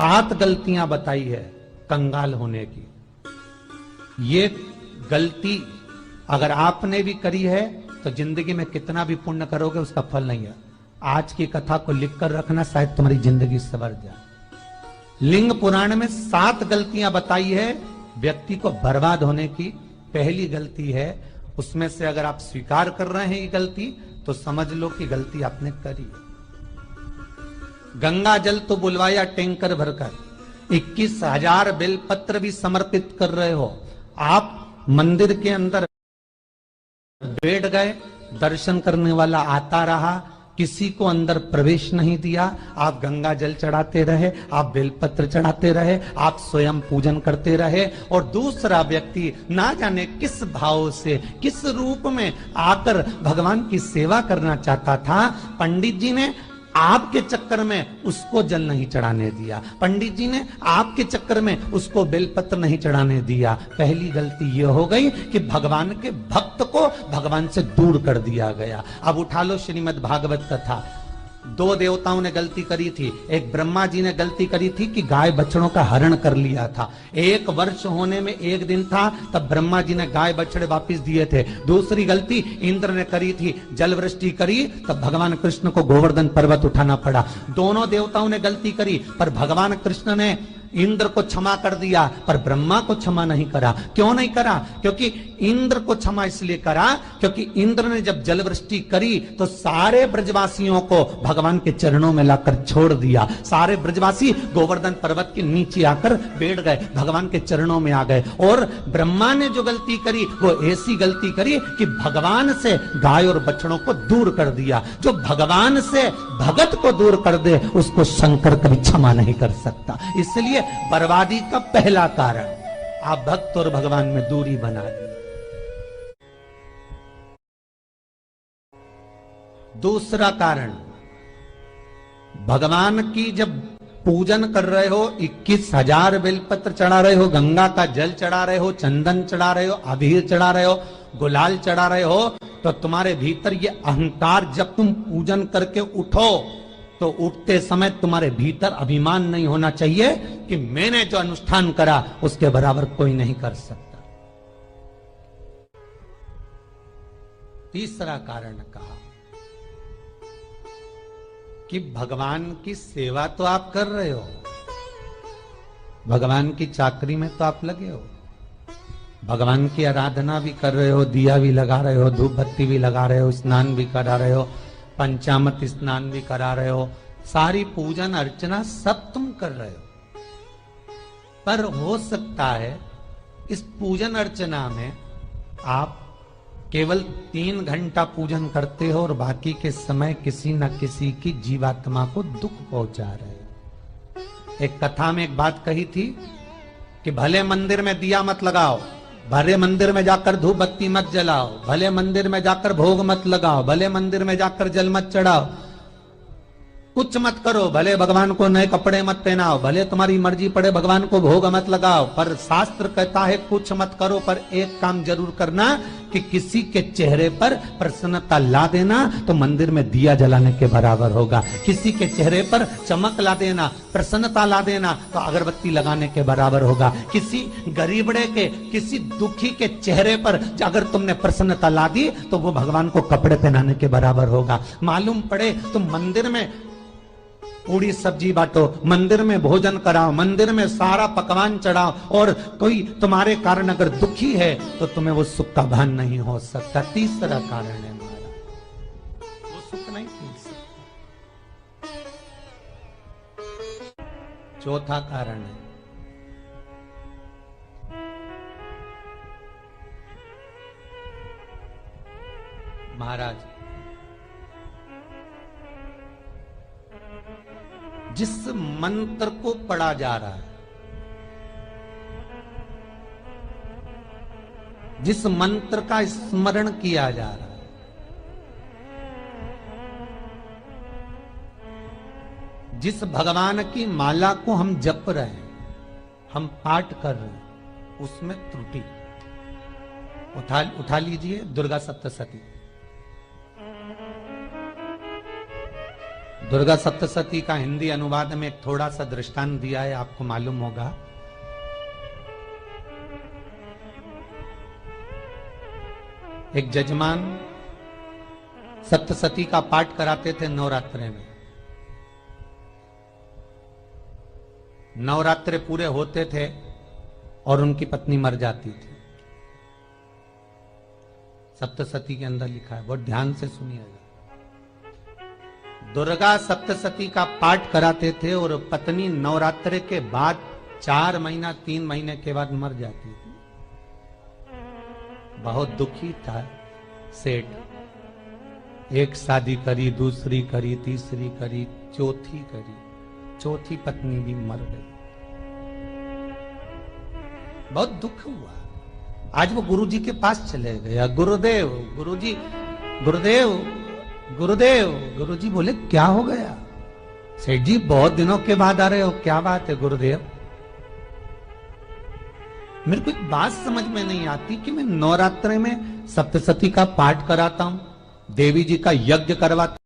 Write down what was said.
7 गलतियां बताई है कंगाल होने की। ये गलती अगर आपने भी करी है तो जिंदगी में कितना भी पुण्य करोगे उसका फल नहीं है। आज की कथा को लिखकर रखना, शायद तुम्हारी जिंदगी संवर जाए। लिंग पुराण में 7 गलतियां बताई है व्यक्ति को बर्बाद होने की। पहली गलती है, उसमें से अगर आप स्वीकार कर रहे हैं ये गलती तो समझ लो कि गलती आपने करी है। गंगा जल तो बुलवाया टैंकर भरकर, 21,000 बेलपत्र भी समर्पित कर रहे हो। आप मंदिर के अंदर बैठ गए, दर्शन करने वाला आता रहा, किसी को अंदर प्रवेश नहीं दिया। आप गंगा जल चढ़ाते रहे, आप बेलपत्र चढ़ाते रहे, आप स्वयं पूजन करते रहे, और दूसरा व्यक्ति ना जाने किस भाव से, किस रूप में आकर भगवान की सेवा करना चाहता था। पंडित जी ने आपके चक्कर में उसको जल नहीं चढ़ाने दिया, पंडित जी ने आपके चक्कर में उसको बेलपत्र नहीं चढ़ाने दिया। पहली गलती यह हो गई कि भगवान के भक्त को भगवान से दूर कर दिया गया। अब उठा लो श्रीमद् भागवत कथा। 2 देवताओं ने गलती करी थी। एक ब्रह्मा जी ने गलती करी थी कि गाय बछड़ों का हरण कर लिया था। 1 वर्ष होने में 1 दिन था तब ब्रह्मा जी ने गाय बछड़े वापस दिए थे। दूसरी गलती इंद्र ने करी थी, जल वृष्टि करी तब भगवान कृष्ण को गोवर्धन पर्वत उठाना पड़ा। दोनों देवताओं ने गलती करी, पर भगवान कृष्ण ने इंद्र को क्षमा कर दिया पर ब्रह्मा को क्षमा नहीं करा। क्यों नहीं करा? क्योंकि इंद्र को क्षमा इसलिए करा क्योंकि इंद्र ने जब जल वृष्टि करी तो सारे ब्रजवासियों को भगवान के चरणों में लाकर छोड़ दिया। सारे ब्रजवासी गोवर्धन पर्वत के नीचे आकर बैठ गए, भगवान के चरणों में आ गए। और ब्रह्मा ने जो गलती करी वो ऐसी गलती करी कि भगवान से गाय और बछड़ों को दूर कर दिया। जो भगवान से भगत को दूर कर दे उसको शंकर कभी क्षमा नहीं कर सकता। इसलिए बर्बादी का पहला कारण आप भक्त और भगवान में दूरी बना दी। दूसरा कारण, भगवान की जब पूजन कर रहे हो, 21,000 बेलपत्र चढ़ा रहे हो, गंगा का जल चढ़ा रहे हो, चंदन चढ़ा रहे हो, अबीर चढ़ा रहे हो, गुलाल चढ़ा रहे हो, तो तुम्हारे भीतर ये अहंकार, जब तुम पूजन करके उठो तो उठते समय तुम्हारे भीतर अभिमान नहीं होना चाहिए कि मैंने जो अनुष्ठान करा उसके बराबर कोई नहीं कर सकता। तीसरा कारण कहा कि भगवान की सेवा तो आप कर रहे हो, भगवान की चाकरी में तो आप लगे हो, भगवान की आराधना भी कर रहे हो, दिया भी लगा रहे हो, धूप बत्ती भी लगा रहे हो, स्नान भी करा रहे हो, पंचामृत स्नान भी करा रहे हो, सारी पूजन अर्चना सब तुम कर रहे हो। पर हो सकता है इस पूजन अर्चना में आप केवल 3 घंटा पूजन करते हो और बाकी के समय किसी न किसी की जीवात्मा को दुख पहुंचा रहे हो। एक कथा में एक बात कही थी कि भले मंदिर में दिया मत लगाओ, भले मंदिर में जाकर धूप बत्ती मत जलाओ, भले मंदिर में जाकर भोग मत लगाओ, भले मंदिर में जाकर जल मत चढ़ाओ, कुछ मत करो, भले भगवान को नए कपड़े मत पहनाओ, भले तुम्हारी मर्जी पड़े भगवान को भोग मत लगाओ, पर शास्त्र कहता है कुछ मत करो, पर एक काम जरूर करना कि किसी के चेहरे पर प्रसन्नता ला देना तो मंदिर में दिया जलाने के बराबर होगा। किसी के चेहरे पर चमक ला देना, प्रसन्नता ला देना तो अगरबत्ती लगाने के बराबर होगा। किसी गरीबड़े के, किसी दुखी के चेहरे पर अगर तुमने प्रसन्नता ला दी तो वो भगवान को कपड़े पहनाने के बराबर होगा। मालूम पड़े तुम मंदिर में पूरी सब्जी बांटो, मंदिर में भोजन कराओ, मंदिर में सारा पकवान चढ़ाओ, और कोई तुम्हारे कारण अगर दुखी है तो तुम्हें वो सुख का भान नहीं हो सकता। तीसरा कारण है हमारा, वो सुख नहीं मिल सकता। चौथा कारण है महाराज, जिस मंत्र को पढ़ा जा रहा है, जिस मंत्र का स्मरण किया जा रहा है, जिस भगवान की माला को हम जप रहे हैं, हम पाठ कर रहे हैं, उसमें त्रुटि उठा लीजिए। दुर्गा सप्तशती, दुर्गा सप्तशती का हिंदी अनुवाद में एक थोड़ा सा दृष्टांत दिया है, आपको मालूम होगा। एक जजमान सप्तशती का पाठ कराते थे नवरात्रे में। नवरात्रे पूरे होते थे और उनकी पत्नी मर जाती थी। सप्तशती के अंदर लिखा है, बहुत ध्यान से सुनिएगा। दुर्गा सप्तशती का पाठ कराते थे और पत्नी नवरात्रे के बाद 4 महीना 3 महीने के बाद मर जाती थी। बहुत दुखी था सेठ। एक शादी करी, दूसरी करी, तीसरी करी, चौथी करी, चौथी पत्नी भी मर गई। बहुत दुख हुआ। आज वो गुरुजी के पास चले गया, गुरुदेव, गुरुजी, गुरुदेव, गुरुदेव। गुरुजी बोले क्या हो गया? सेठ जी बहुत दिनों के बाद आ रहे हो, क्या बात है गुरुदेव? मेरे को एक बात समझ में नहीं आती कि मैं नवरात्रे में सप्तशती का पाठ कराता हूं, देवी जी का यज्ञ करवाता